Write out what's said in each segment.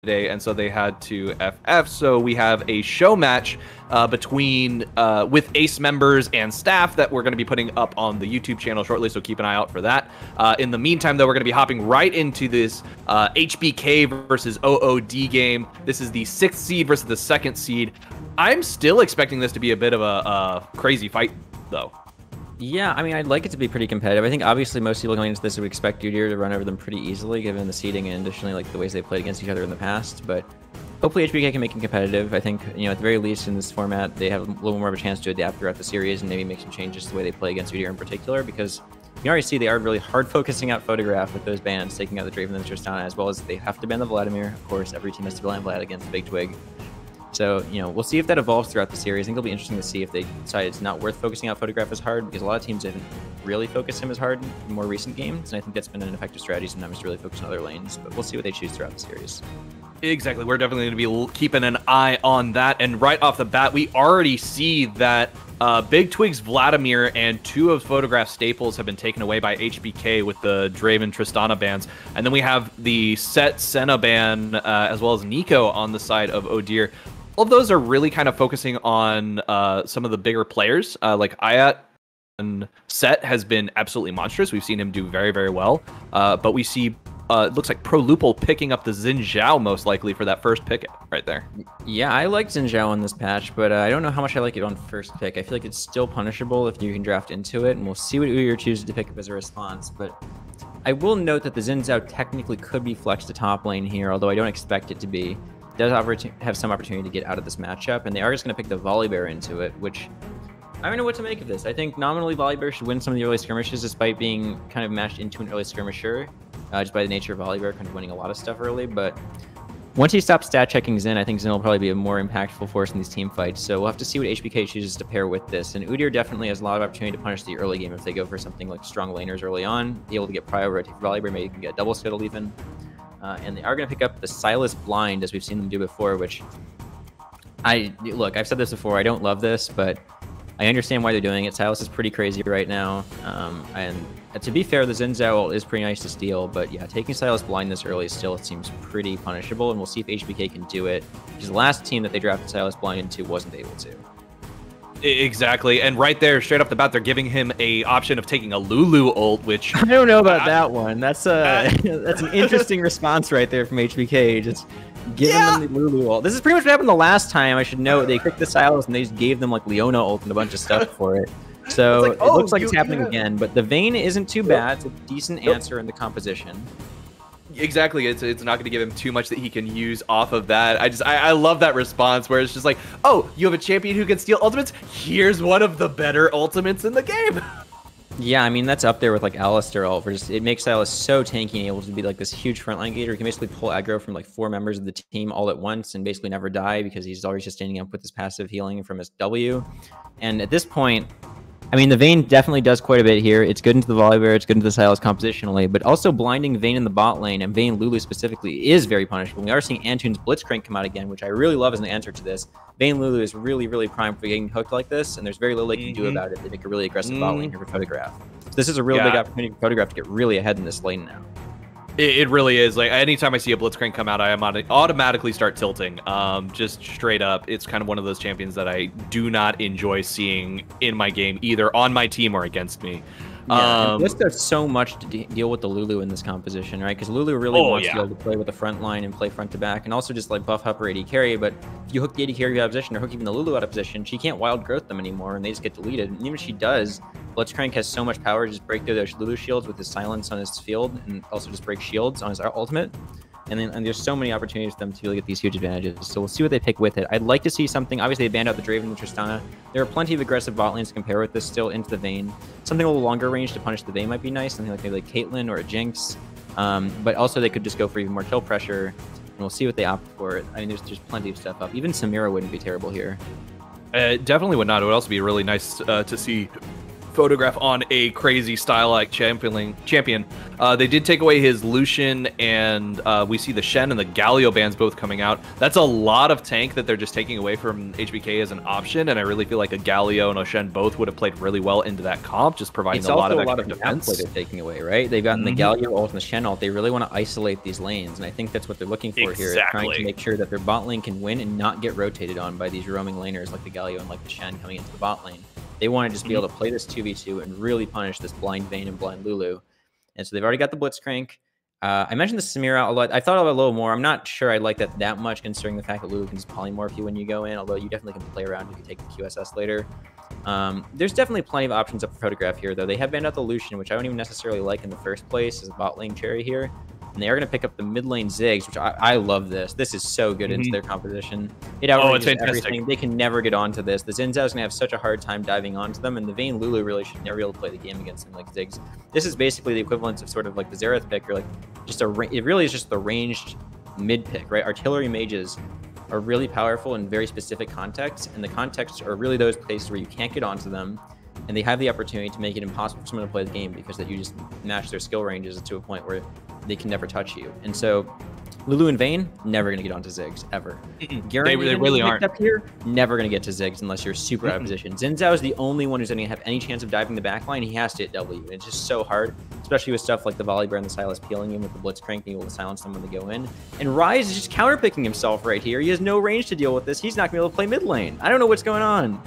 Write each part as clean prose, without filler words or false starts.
today, and so they had to FF. So we have a show match between with Ace members and staff that we're going to be putting up on the YouTube channel shortly, so keep an eye out for that. In the meantime, though, we're going to be hopping right into this HBK versus OOD game. This is the 6th seed versus the 2nd seed. I'm still expecting this to be a bit of a crazy fight, though. Yeah, I mean, I'd like it to be pretty competitive. I think obviously most people going into this would expect Udyr to run over them pretty easily, given the seeding and additionally like the ways they played against each other in the past. But hopefully HBK can make it competitive. I think, you know, at the very least in this format, they have a little more of a chance to adapt throughout the series and maybe make some changes to the way they play against Udyr in particular, because you can already see they are really hard focusing out Photograph with those bans, taking out the Draven and the Tristana, as well as they have to ban the Vladimir. Of course, every team has to ban Vlad against Big Twig. So, you know, we'll see if that evolves throughout the series. I think it'll be interesting to see if they decide it's not worth focusing out Photograph as hard, because a lot of teams didn't really focus him as hard in more recent games, and I think that's been an effective strategy sometimes to really focus on other lanes, but we'll see what they choose throughout the series. Exactly. We're definitely going to be keeping an eye on that, and right off the bat, we already see that Big Twig's Vladimir and 2 of Photograph's staples have been taken away by HBK with the Draven Tristana bans. And then we have the Set Senna ban as well as Nico on the side of Udyr. All of those are really kind of focusing on some of the bigger players, like Ayat and Set has been absolutely monstrous. We've seen him do very, very well. But we see it looks like Pro Lupul picking up the Xin Zhao most likely for that first pick right there. Yeah, I like Xin Zhao on this patch, but I don't know how much I like it on first pick. I feel like it's still punishable if you can draft into it, and we'll see what Udyr chooses to pick up as a response. But I will note that the Xin Zhao technically could be flexed to top lane here, although I don't expect it to be. It does have some opportunity to get out of this matchup, and they are just going to pick the Volibear into it, which I don't know what to make of this. I think nominally Volibear should win some of the early skirmishes despite being kind of matched into an early skirmisher, just by the nature of Volibear kind of winning a lot of stuff early. But once he stops stat checking Xin, I think Xin will probably be a more impactful force in these team fights. So we'll have to see what HBK chooses to pair with this. And Udyr definitely has a lot of opportunity to punish the early game if they go for something like strong laners early on, be able to get priority for Volibear, maybe you can get double scuttle even. And they are going to pick up the Sylas Blind, as we've seen them do before, which look, I've said this before, I don't love this, but I understand why they're doing it. Sylas is pretty crazy right now. And to be fair, the Xin Zhao is pretty nice to steal, but yeah, taking Sylas Blind this early still seems pretty punishable, and we'll see if HBK can do it, because the last team that they drafted Sylas Blind into wasn't able to. Exactly, and right there, straight off the bat, they're giving him a option of taking a Lulu ult, which I don't know about that one. That's that's an interesting response right there from HBK. Just giving them the Lulu ult. This is pretty much what happened the last time. I should note they picked the Sylas and they just gave them like Leona ult and a bunch of stuff for it. So like, it looks like it's happening again. But the Vayne isn't too bad. It's a decent answer in the composition. Exactly, it's not going to give him too much that he can use off of that. I love that response where it's just like, oh, you have a champion who can steal ultimates? Here's one of the better ultimates in the game. Yeah, I mean, that's up there with like Alistar ult. It makes Sylas so tanky and able to be like this huge frontline gator. He can basically pull aggro from like 4 members of the team all at once and basically never die because he's always just standing up with his passive healing from his W. And at this point, I mean, the Vayne definitely does quite a bit here. It's good into the Volibear, it's good into the Sylas compositionally, but also blinding Vayne in the bot lane, and Vayne Lulu specifically, is very punishable. We are seeing Antunes Blitzcrank come out again, which I really love as an answer to this. Vayne Lulu is really, really primed for getting hooked like this, and there's very little they can do about it. They make a really aggressive bot lane here for Photograph. So this is a real big opportunity for Photograph to get really ahead in this lane now. It really is. Like, anytime I see a Blitzcrank come out, I automatically start tilting. Just straight up, it's kind of one of those champions that I do not enjoy seeing in my game, either on my team or against me. Yeah, Blitz does so much to deal with the Lulu in this composition, right? Because Lulu really wants to be able to play with the front line and play front to back, and also just like buff up her AD carry. But if you hook the AD carry out of position or hook even the Lulu out of position, she can't wild growth them anymore, and they just get deleted. And even if she does, Blitzcrank has so much power to just break through those Lulu shields with his silence on his field, and also just break shields on his ultimate. And there's so many opportunities for them to really get these huge advantages. So we'll see what they pick with it. I'd like to see something. Obviously, they banned out the Draven and the Tristana. There are plenty of aggressive bot lanes to compare with this still into the Vayne. Something a little longer range to punish the Vayne might be nice. Something like maybe like Caitlyn or a Jinx. But also they could just go for even more kill pressure. And we'll see what they opt for. I mean, there's plenty of stuff up. Even Samira wouldn't be terrible here. Definitely would not. It would also be really nice to see Photograph on a crazy style-like champion. They did take away his Lucian, and we see the Shen and the Galio bands both coming out. That's a lot of tank that they're just taking away from HBK as an option, and I really feel like a Galio and a Shen both would have played really well into that comp, just providing a lot of extra defense. Play they're taking away, right? They've gotten the Galio ult and the Shen ult. They really want to isolate these lanes, and I think that's what they're looking for here, is trying to make sure that their bot lane can win and not get rotated on by these roaming laners like the Galio and like the Shen coming into the bot lane. They want to just be able to play this 2v2 and really punish this blind Vayne and blind Lulu. And so they've already got the Blitzcrank. I mentioned the Samira a lot. I thought of it a little more. I'm not sure I like that much, considering the fact that Lulu can just polymorph you when you go in, although you definitely can play around if you take the QSS later. There's definitely plenty of options up for Photograph here, though. They have banned out the Lucian, which I don't even necessarily like in the first place, as a bot lane cherry here. And they are going to pick up the mid lane Ziggs, which I love this. This is so good into their composition. It outranges everything. They can never get onto this. The Xin Zhao's going to have such a hard time diving onto them, and the Vayne Lulu really should never be able to play the game against them like Ziggs. This is basically the equivalent of sort of like the Xerath pick, or like just it really is just the ranged mid pick, right? Artillery mages are really powerful in very specific contexts, and the contexts are really those places where you can't get onto them, and they have the opportunity to make it impossible for someone to play the game because that you just match their skill ranges to a point where they can never touch you. And so Lulu and Vayne, never going to get onto Ziggs, ever. They really aren't. Up here, never going to get to Ziggs unless you're super out of position. Xin Zhao is the only one who's going to have any chance of diving the backline. He has to hit W. And it's just so hard, especially with stuff like the Volibear and the Sylas peeling him with the Blitzcrank, being able to silence them when they go in. And Ryze is just counterpicking himself right here. He has no range to deal with this. He's not going to be able to play mid lane. I don't know what's going on.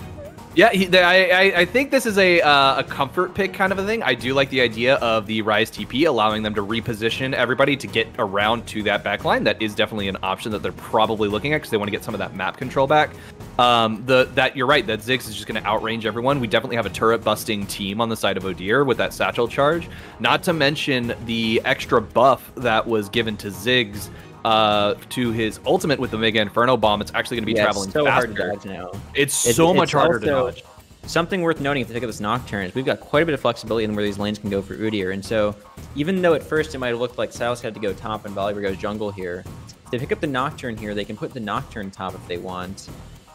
Yeah, I think this is a comfort pick kind of a thing. I do like the idea of the Ryze TP allowing them to reposition everybody to get around to that backline. That is definitely an option that they're probably looking at because they want to get some of that map control back. You're right, that Ziggs is just going to outrange everyone. We definitely have a turret busting team on the side of Odir with that satchel charge. Not to mention the extra buff that was given to Ziggs to his ultimate with the Mega Inferno Bomb. It's actually going to be traveling so faster. Hard to dodge now. It's so much harder to dodge. Something worth noting if you look at this Nocturne is we've got quite a bit of flexibility in where these lanes can go for Udyr. And so even though at first it might have looked like Sylas had to go top and Volibear goes jungle here, if they pick up the Nocturne here, they can put the Nocturne top if they want.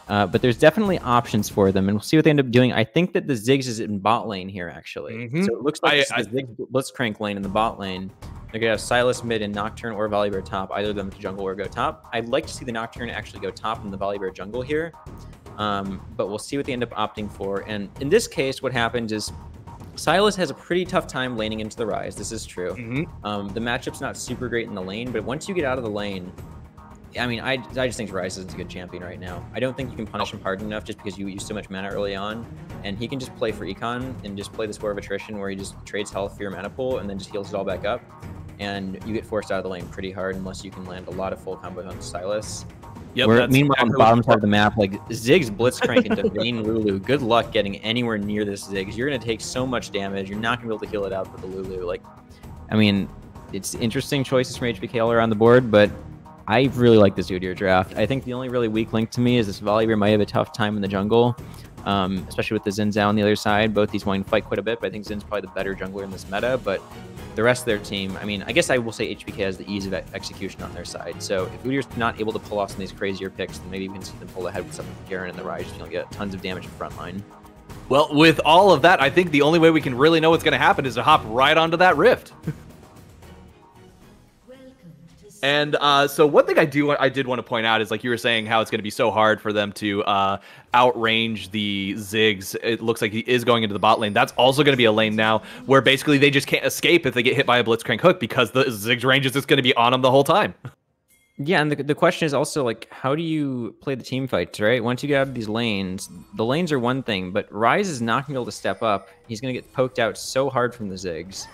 But there's definitely options for them, and we'll see what they end up doing. I think that the Ziggs is in bot lane here, actually. So it looks like the Ziggs Blitzcrank lane in the bot lane. They're going to have Sylas mid and Nocturne or Volibear top, either of them to jungle or go top. I'd like to see the Nocturne actually go top and the Volibear jungle here. But we'll see what they end up opting for. And in this case, what happens is Sylas has a pretty tough time laning into the Ryze. This is true. The matchup's not super great in the lane, but once you get out of the lane, I mean, I just think Ryze is a good champion right now. I don't think you can punish him hard enough just because you use so much mana early on. And he can just play for econ and just play this War of Attrition where he just trades health for your mana pool and then just heals it all back up. And you get forced out of the lane pretty hard unless you can land a lot of full combos on Sylas. Yep, meanwhile, on the bottom side of the map, like Ziggs Blitzcrank into Vayne Lulu. Good luck getting anywhere near this Ziggs. You're going to take so much damage. You're not going to be able to heal it out with the Lulu. Like, I mean, it's interesting choices from HBK all around the board, but I really like this Udyr draft. I think the only really weak link to me is this Volibear might have a tough time in the jungle, especially with the Xin Zhao on the other side. Both these want to fight quite a bit, but I think Zin's probably the better jungler in this meta. But the rest of their team, I mean, I guess I will say HBK has the ease of execution on their side. So if Udyr's not able to pull off some of these crazier picks, then maybe we can see them pull ahead with something like Garen and the Ryze, just get tons of damage in front line. Well, with all of that, I think the only way we can really know what's going to happen is to hop right onto that rift. And so one thing I did want to point out is, like you were saying, how it's going to be so hard for them to outrange the Ziggs. It looks like he is going into the bot lane. That's also going to be a lane now where basically they just can't escape if they get hit by a Blitzcrank hook because the Ziggs range is just going to be on them the whole time. Yeah, and the question is also, like, how do you play the team fights, right? Once you get out of these lanes, the lanes are one thing, but Ryze is not going to be able to step up. He's going to get poked out so hard from the Ziggs.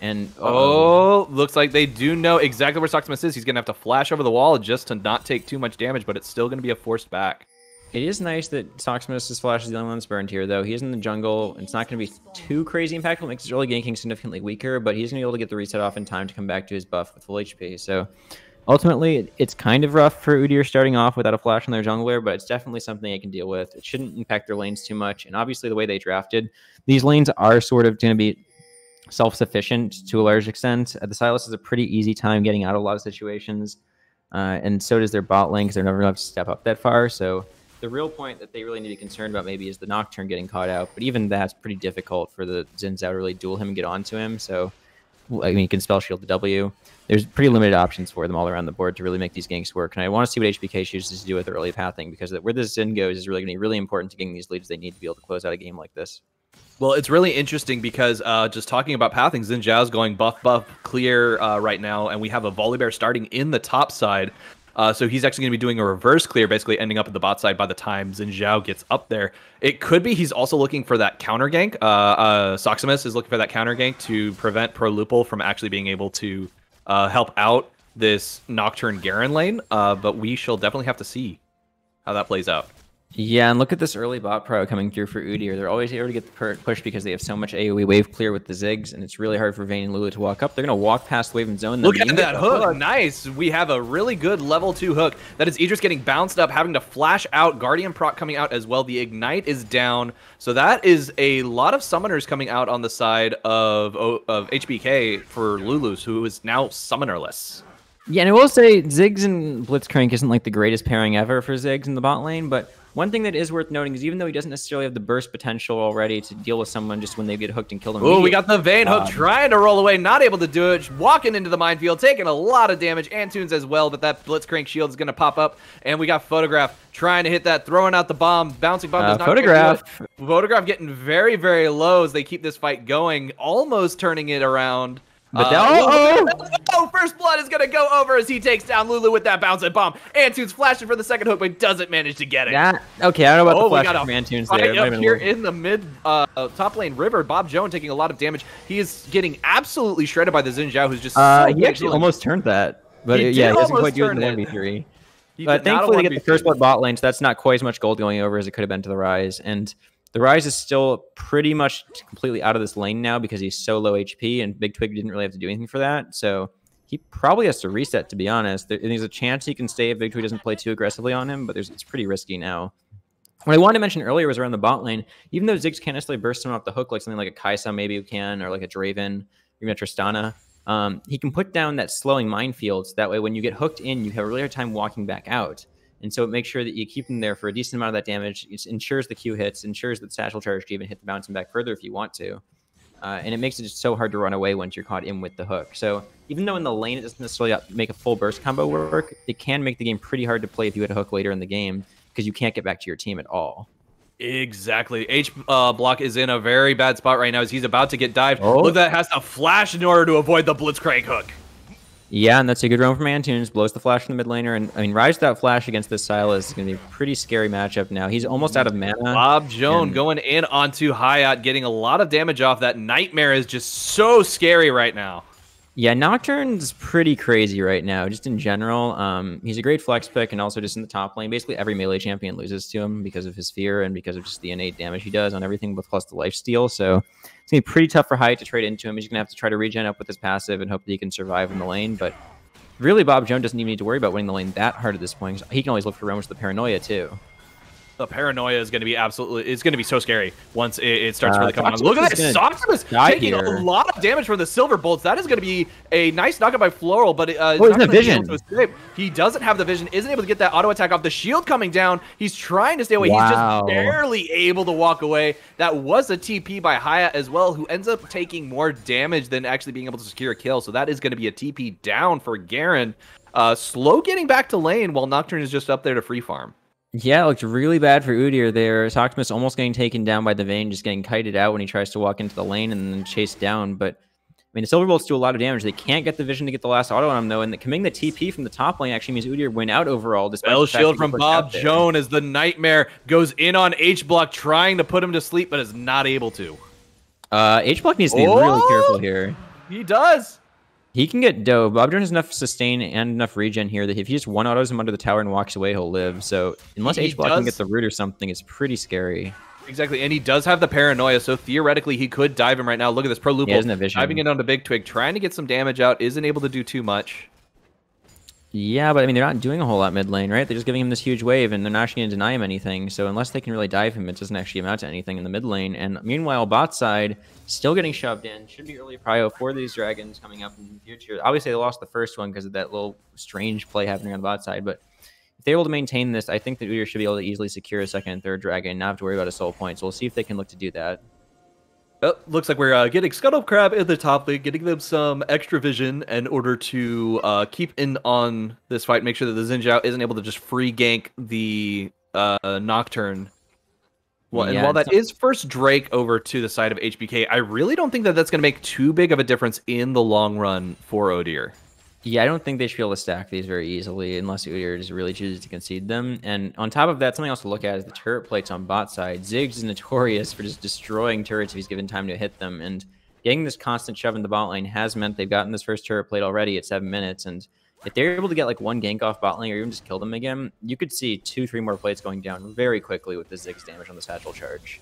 And looks like they do know exactly where Soximus is. He's going to have to flash over the wall just to not take too much damage, but it's still going to be a forced back. It is nice that Soximus' flash is the only one that's burned here, though. He is in the jungle. It's not going to be too crazy impactful. It makes his early ganking significantly weaker, but he's going to be able to get the reset off in time to come back to his buff with full HP. So ultimately, it's kind of rough for Udyr starting off without a flash on their jungler, but it's definitely something they can deal with. It shouldn't impact their lanes too much. And obviously, the way they drafted, these lanes are sort of going to be self-sufficient to a large extent. The Sylas has a pretty easy time getting out of a lot of situations, and so does their bot lane because they're never going to have to step up that far. So The real point that they really need to be concerned about maybe is the Nocturne getting caught out, but even that's pretty difficult for the Xin Zhao to really duel him and get onto him. So, I mean, he can spell shield the W. There's pretty limited options for them all around the board to really make these ganks work. And I want to see what HBK chooses to do with early pathing, because where this Xin goes is really going to be really important to getting these leads they need to be able to close out a game like this. Well, it's really interesting because just talking about pathing, Xin Zhao's going buff clear right now, and we have a Volibear starting in the top side. So he's actually going to be doing a reverse clear, basically ending up at the bot side by the time Xin Zhao gets up there. It could be he's also looking for that counter gank. Soximus is looking for that counter gank to prevent ProLupal from actually being able to help out this Nocturne Garen lane. But we shall definitely have to see how that plays out. Yeah, and look at this early bot pro coming through for OOD. They're always able to get the push because they have so much AoE wave clear with the Ziggs, and it's really hard for Vayne and Lulu to walk up. They're going to walk past the wave and zone. Look at that hook. Nice. We have a really good level 2 hook. That is Idris getting bounced up, having to flash out. Guardian proc coming out as well. The Ignite is down. So that is a lot of summoners coming out on the side of HBK for Lulu's, who is now summonerless. Yeah, and I will say Ziggs and Blitzcrank isn't like the greatest pairing ever for Ziggs in the bot lane, but one thing that is worth noting is even though he doesn't necessarily have the burst potential already to deal with someone just when they get hooked and kill them. Oh, we got the Vayne hook trying to roll away, not able to do it, walking into the minefield, taking a lot of damage, and Tunes as well, but that Blitzcrank shield is going to pop up, and we got Photograph trying to hit that, throwing out the bomb, bouncing bomb does not Photograph. Photograph getting very, very low as they keep this fight going, almost turning it around. But First blood is going to go over as he takes down Lulu with that bouncing bomb. Antunes flashing for the second hook, but doesn't manage to get it. Okay, I don't know about the flash from Antunes there. Up here in the mid top lane river, Bob Joan taking a lot of damage. He is getting absolutely shredded by the Xin Zhao, who's just he actually almost turned that. But he doesn't quite do it in the 1v3. But thankfully they get the first blood bot lane, so that's not quite as much gold going over as it could have been to the Rise. And the Rise is still pretty much completely out of this lane now because he's so low HP, and Big Twig didn't really have to do anything for that. So he probably has to reset, to be honest. There's a chance he can stay if Big Twig doesn't play too aggressively on him, but it's pretty risky now. What I wanted to mention earlier was around the bot lane. Even though Ziggs can't necessarily burst him off the hook like something like a Kaisa maybe can, or like a Draven, even a Tristana, he can put down that slowing minefield, so that way when you get hooked in, you have a really hard time walking back out. And so make sure that you keep them there for a decent amount of that damage. It ensures the Q hits, ensures that Satchel Charge can even hit the bouncing back further if you want to. And it makes it just so hard to run away once you're caught in with the hook. So even though in the lane it doesn't necessarily make a full burst combo work, it can make the game pretty hard to play if you hit a hook later in the game because you can't get back to your team at all. Exactly. Block is in a very bad spot right now as he's about to get dived. Look at that, has to flash in order to avoid the Blitzcrank hook. Yeah, and that's a good roam from Antunes. Blows the flash from the mid laner. And I mean, Rise without flash against this Sylas is going to be a pretty scary matchup now. He's almost out of mana. Bob Joan going in onto Hayat, getting a lot of damage off. That Nightmare is just so scary right now. Yeah, Nocturne's pretty crazy right now, just in general. He's a great flex pick, and also just in the top lane. Basically, every melee champion loses to him because of his fear and because of just the innate damage he does on everything, but plus the lifesteal. So it's going to be pretty tough for Hayat to trade into him. He's going to have to try to regen up with his passive and hope that he can survive in the lane. But really, Bob Joan doesn't even need to worry about winning the lane that hard at this point. He can always look for roams with the Paranoia, too. The Paranoia is going to be it's going to be so scary once it starts really coming on. Look at this, Soximus taking a lot of damage from the Silver Bolts. That is going to be a nice knockup by Floral, but he's the vision. He doesn't have the vision, isn't able to get that auto attack off. The shield coming down. He's trying to stay away. He's just barely able to walk away. That was a TP by Hayat as well, who ends up taking more damage than actually being able to secure a kill. So that is going to be a TP down for Garen. Slow getting back to lane while Nocturne is just up there to free farm. Yeah, it looked really bad for Udyr there. Soximus almost getting taken down by the Vayne, just getting kited out when he tries to walk into the lane and then chased down. But, I mean, the Silver Bolts do a lot of damage. They can't get the vision to get the last auto on him, though, and committing the TP from the top lane actually means Udyr win out overall. Spell shield from Bob Joan as the Nightmare goes in on H-Block, trying to put him to sleep, but is not able to. H-Block needs to be really careful here. He does. He can get dough. Bob Joan has enough sustain and enough regen here that if he just one autos him under the tower and walks away, he'll live. So unless H-Block can get the root or something, it's pretty scary. Exactly, and he does have the Paranoia, so theoretically he could dive him right now. Look at this, ProLupal diving in onto Big Twig, trying to get some damage out, isn't able to do too much. Yeah, but I mean, they're not doing a whole lot mid lane, right? They're just giving him this huge wave, and they're not actually going to deny him anything. So unless they can really dive him, it doesn't actually amount to anything in the mid lane. And meanwhile, bot side, still getting shoved in. Should be early prio for these dragons coming up in the future. Obviously, they lost the first one because of that little strange play happening on the bot side, but if they're able to maintain this, I think that Udyr should be able to easily secure a second and third dragon, not have to worry about a soul point. So we'll see if they can look to do that. Oh, looks like we're getting Scuttle Crab in the top lane, getting them some extra vision in order to keep in on this fight, make sure that the Xin Zhao isn't able to just free gank the Nocturne. Well, and while that is first Drake over to the side of HBK, I really don't think that that's going to make too big of a difference in the long run for Udyr. Yeah, I don't think they should be able to stack these very easily unless Udyr just really chooses to concede them. And on top of that, something else to look at is the turret plates on bot side. Ziggs is notorious for just destroying turrets if he's given time to hit them. And getting this constant shove in the bot lane has meant they've gotten this first turret plate already at 7 minutes. And if they're able to get like one gank off bot lane or even just kill them again, you could see 2-3 more plates going down very quickly with the Ziggs damage on the satchel charge.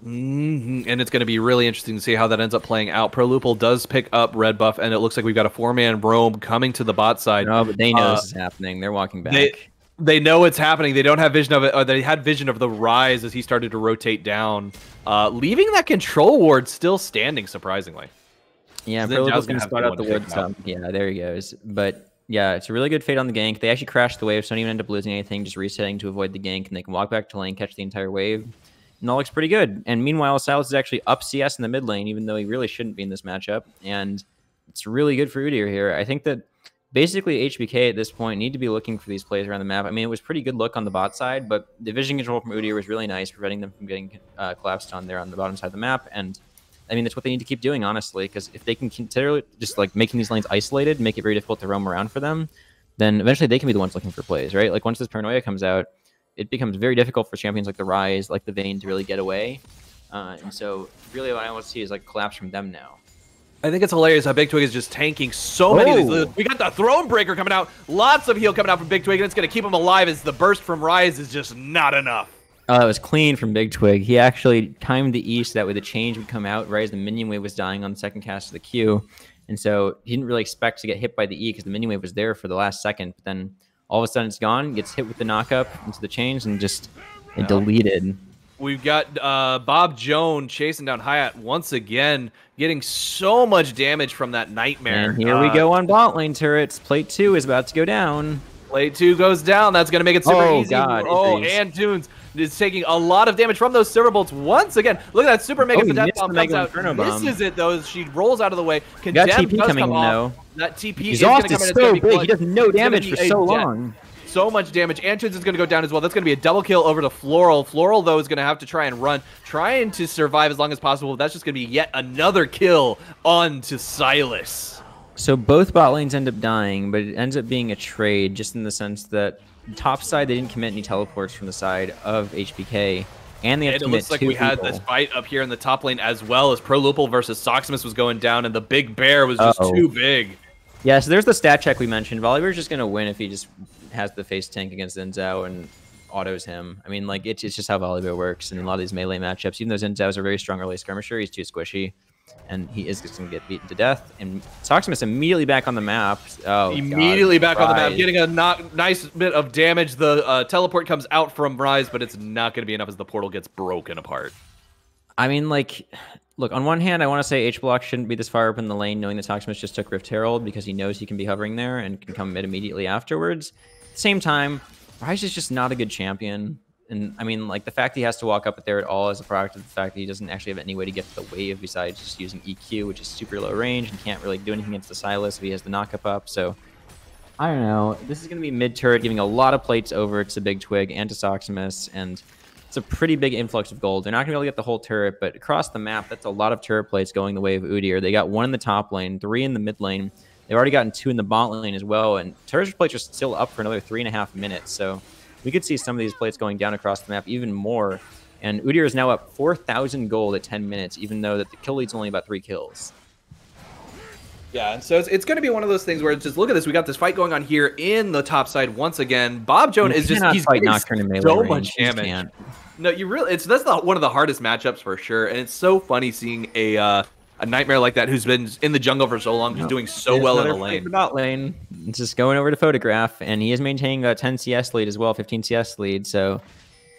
And it's going to be really interesting to see how that ends up playing out. Prolupal does pick up red buff, and it looks like we've got a 4-man roam coming to the bot side. No, but they know this is happening. They're walking back. They know it's happening. They don't have vision of it, or they had vision of the Rise as he started to rotate down, leaving that control ward still standing, surprisingly. Yeah, Prolupal's going to spot out the wood top. Yeah, there he goes. But yeah, it's a really good fade on the gank. They actually crashed the wave, so don't even end up losing anything, just resetting to avoid the gank, and they can walk back to lane, catch the entire wave. And that looks pretty good. And meanwhile, Silas is actually up CS in the mid lane, even though he really shouldn't be in this matchup. And it's really good for Udyr here. I think that basically HBK at this point need to be looking for these plays around the map. I mean, it was pretty good look on the bot side, but the vision control from Udyr was really nice, preventing them from getting collapsed on there on the bottom side of the map. And I mean, that's what they need to keep doing, honestly, because if they can consider just like making these lanes isolated, make it very difficult to roam around for them, then eventually they can be the ones looking for plays, right? Like once this paranoia comes out, it becomes very difficult for champions like the Rise, like the Vayne, to really get away. And so really what I want to see is like collapse from them now. I think it's hilarious how Big Twig is just tanking so many of these. We got the Throne Breaker coming out. Lots of heal coming out from Big Twig, and it's going to keep him alive as the burst from Rise is just not enough. It was clean from Big Twig. He actually timed the E so that way the change would come out right as the minion wave was dying on the second cast of the Q. And so he didn't really expect to get hit by the E because the minion wave was there for the last second. But then all of a sudden it's gone, gets hit with the knockup into the chains, and just deleted. We've got Bob Jones chasing down Hayat once again, getting so much damage from that Nightmare. And here we go on bot lane turrets. Plate 2 is about to go down. Plate 2 goes down. That's going to make it super easy. God, and Tunes is taking a lot of damage from those Silver Bolts once again. Look at that Super Mega Death Bomb comes out. Misses it, though. She rolls out of the way. Got TP coming in, though. That TP is going to come in. So big. He does no damage for so long. So much damage. Antunes is going to go down as well. That's going to be a double kill over to Floral. Floral, though, is going to have to try and run, trying to survive as long as possible. That's just going to be yet another kill onto Silas. So both bot lanes end up dying, but it ends up being a trade, just in the sense that top side, they didn't commit any teleports from the side of HBK. And they had to commit looks like we had this fight up here in the top lane as well, as Prolupal versus Soximus was going down, and the big bear was just too big. Yeah, so there's the stat check we mentioned. Volibear's just going to win if he just has the face tank against Xin Zhao and autos him. I mean, like, it's just how Volibear works in a lot of these melee matchups. Even though Xin Zhao is a very strong early skirmisher, he's too squishy, and he is just going to get beaten to death. And Soximus immediately back on the map. Immediately back on the map, getting a nice bit of damage. The teleport comes out from Rise, but it's not going to be enough as the portal gets broken apart. I mean, like, look, on one hand, I want to say H-Block shouldn't be this far up in the lane, knowing that Soximus just took Rift Herald, because he knows he can be hovering there and can come mid immediately afterwards. At the same time, Rise is just not a good champion. And, I mean, like, the fact he has to walk up there at all is a product of the fact that he doesn't actually have any way to get to the wave besides just using EQ, which is super low range, and can't really do anything against the Silas if he has the knockup up. So, I don't know. This is going to be mid-turret, giving a lot of plates over to Big Twig and to Soximus, and it's a pretty big influx of gold. They're not going to be able to get the whole turret, but across the map, that's a lot of turret plates going the way of Udyr. They got 1 in the top lane, 3 in the mid lane. They've already gotten 2 in the bot lane as well, and turret plates are still up for another 3.5 minutes. So we could see some of these plates going down across the map even more. And Udyr is now up 4,000 gold at 10 minutes, even though that the kill lead's only about 3 kills. Yeah, and so it's going to be one of those things where it's just, look at this. We got this fight going on here in the top side once again. Bob Jones is just, he's getting so much damage. No, you really, that's one of the hardest matchups for sure. And it's so funny seeing a Nightmare like that who's been in the jungle for so long, just doing so well in the lane. Bot lane, it's just going over to Photograph, and he is maintaining a 10 CS lead as well, 15 CS lead. So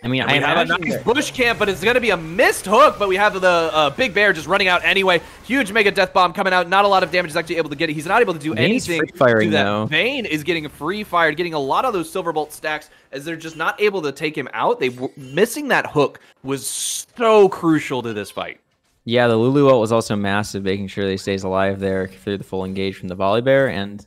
I mean, we have a nice bush camp, but it's going to be a missed hook, but we have the Big Bear just running out anyway. Huge Mega Death Bomb coming out. Not a lot of damage is actually able to get it. He's not able to do anything to that. Vayne is getting free fired, getting a lot of those Silver Bolt stacks as they're just not able to take him out. Missing that hook was so crucial to this fight. Yeah, the Lulu ult was also massive, making sure they stays alive there through the full engage from the Volley Bear. And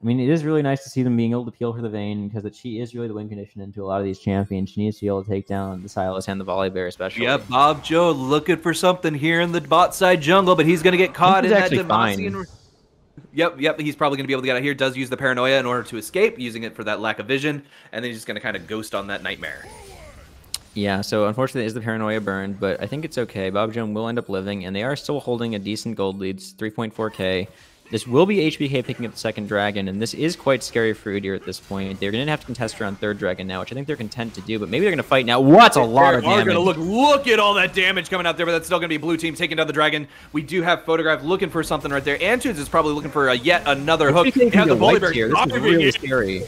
I mean, it is really nice to see them being able to peel for the Vayne because she is really the win condition into a lot of these champions. She needs to be able to take down the Sylas and the Volley Bear especially. Yeah, Bob Joe looking for something here in the bot side jungle, but he's going to get caught in that Demacian. Yep, he's probably going to be able to get out here. Does use the Paranoia in order to escape, using it for that lack of vision, and then he's just going to kind of ghost on that Nightmare. Yeah, so unfortunately is the Paranoia burned, but I think it's okay. Bob Joan will end up living, and they are still holding a decent gold lead, 3.4k. This will be HBK picking up the second dragon, and this is quite scary for Udyr at this point. They're going to have to contest around third dragon now, which I think they're content to do, but maybe they're going to fight now. What's a lot of damage? They're going to look at all that damage coming out there, but that's still going to be blue team taking down the dragon. We do have Photograph looking for something right there. Antunes is probably looking for yet another hook. They have the Volley Bear here. This is really scary.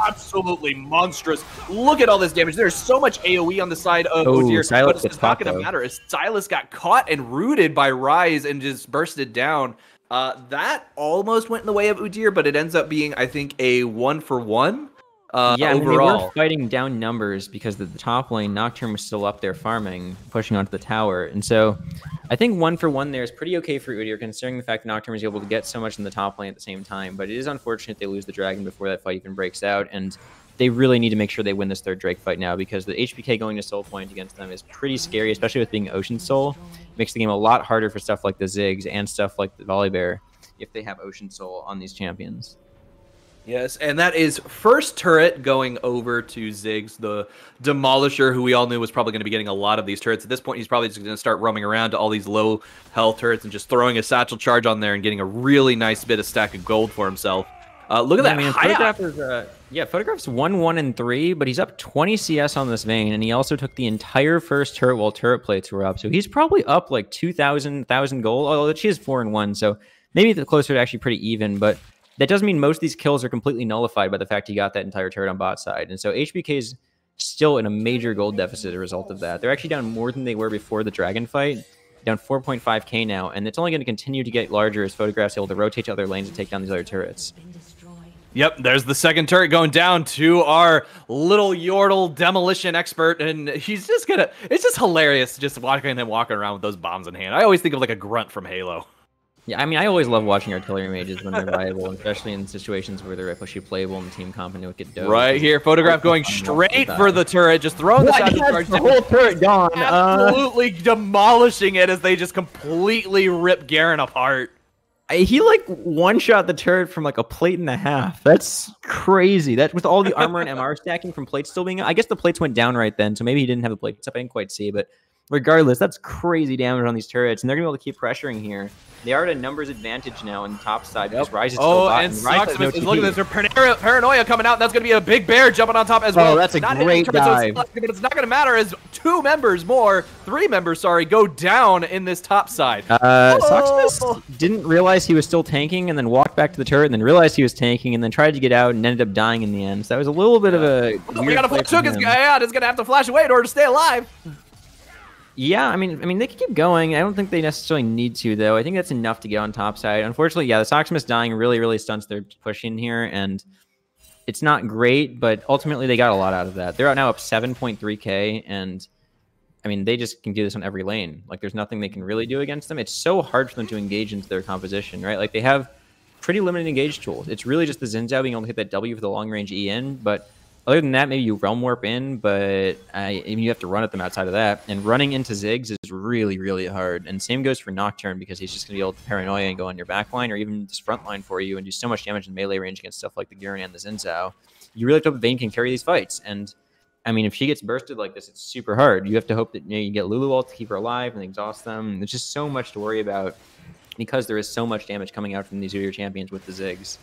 Absolutely monstrous. Look at all this damage. There's so much AoE on the side of Udyr, but it's not going to matter as Sylas got caught and rooted by Ryze and just bursted down. That almost went in the way of Udyr, but it ends up being, I think, a 1-for-1 yeah, overall. They were fighting down numbers because the top lane, Nocturne was still up there farming, pushing onto the tower. And so I think 1-for-1 there is pretty okay for Udyr, considering the fact that Nocturne was able to get so much in the top lane at the same time. But it is unfortunate they lose the dragon before that fight even breaks out. And they really need to make sure they win this third Drake fight now, because the HBK going to Soul Point against them is pretty scary, especially with being Ocean Soul. It makes the game a lot harder for stuff like the Ziggs and stuff like the Volley Bear if they have Ocean Soul on these champions. Yes, and that is first turret going over to Ziggs, the Demolisher, who we all knew was probably going to be getting a lot of these turrets. At this point, he's probably just going to start roaming around to all these low health turrets and just throwing a satchel charge on there and getting a really nice bit of stack of gold for himself. Look at that. I mean, Photograph is, Photograph's 1-1-3, but he's up 20 CS on this Vayne, and he also took the entire first turret while turret plates were up. So he's probably up like 2,000 gold, although she is 4-1, so maybe the closer to actually pretty even, but that does mean most of these kills are completely nullified by the fact he got that entire turret on bot side. And so HBK's still in a major gold deficit as a result of that. They're actually down more than they were before the dragon fight, down 4.5k now, and it's only going to continue to get larger as Photograph's able to rotate to other lanes and take down these other turrets. Yep, there's the second turret going down to our little Yordle demolition expert, and he's just gonna, it's just hilarious just watching him walking around with those bombs in hand. I always think of like a grunt from Halo. Yeah, I mean, I always love watching artillery mages when they're viable, especially in situations where they're actually playable and the team comp and get dosed. Right here, Photograph going straight for the turret, just throwing the satchel charge. The whole turret gone. Absolutely demolishing it as they just completely rip Garen apart. He like one-shot the turret from like a plate and a half. That's crazy. That with all the armor and MR stacking from plates still being up. I guess the plates went down right then, so maybe he didn't have the plates up. I didn't quite see, but regardless, that's crazy damage on these turrets, and they're gonna be able to keep pressuring here. They are at a numbers advantage now on the top side because Ryze is still and Soximus is looking at this. Paranoia coming out, and that's going to be a big bear jumping on top as well. Oh, that's a great dive. But it's not going to matter as three members, go down in this top side. Soximus didn't realize he was still tanking and then walked back to the turret and then realized he was tanking and then tried to get out and ended up dying in the end. So that was a little bit of a weird got to took his guy out. It's going to have to flash away in order to stay alive. Yeah, I mean, they can keep going. I don't think they necessarily need to, though. I think that's enough to get on top side. Unfortunately, yeah, the Soximus dying really stunts their push in here, and it's not great, but ultimately they got a lot out of that. They're now up 7.3k, and I mean, they just can do this on every lane. Like, there's nothing they can really do against them. It's so hard for them to engage into their composition, right? Like, they have pretty limited engage tools. It's really just the Xin Zhao being able to hit that W for the long-range E in, but other than that, maybe you realm warp in, but I mean, you have to run at them outside of that. And running into Ziggs is really hard. And same goes for Nocturne, because he's just going to be able to paranoia and go on your back line or even just front line for you and do so much damage in melee range against stuff like the Garen and the Xin Zhao. You really have to hope Vayne can carry these fights. And I mean, if she gets bursted like this, it's super hard. You have to hope that you get Lulu ult to keep her alive and exhaust them. There's just so much to worry about because there is so much damage coming out from these Udyr champions with the Ziggs.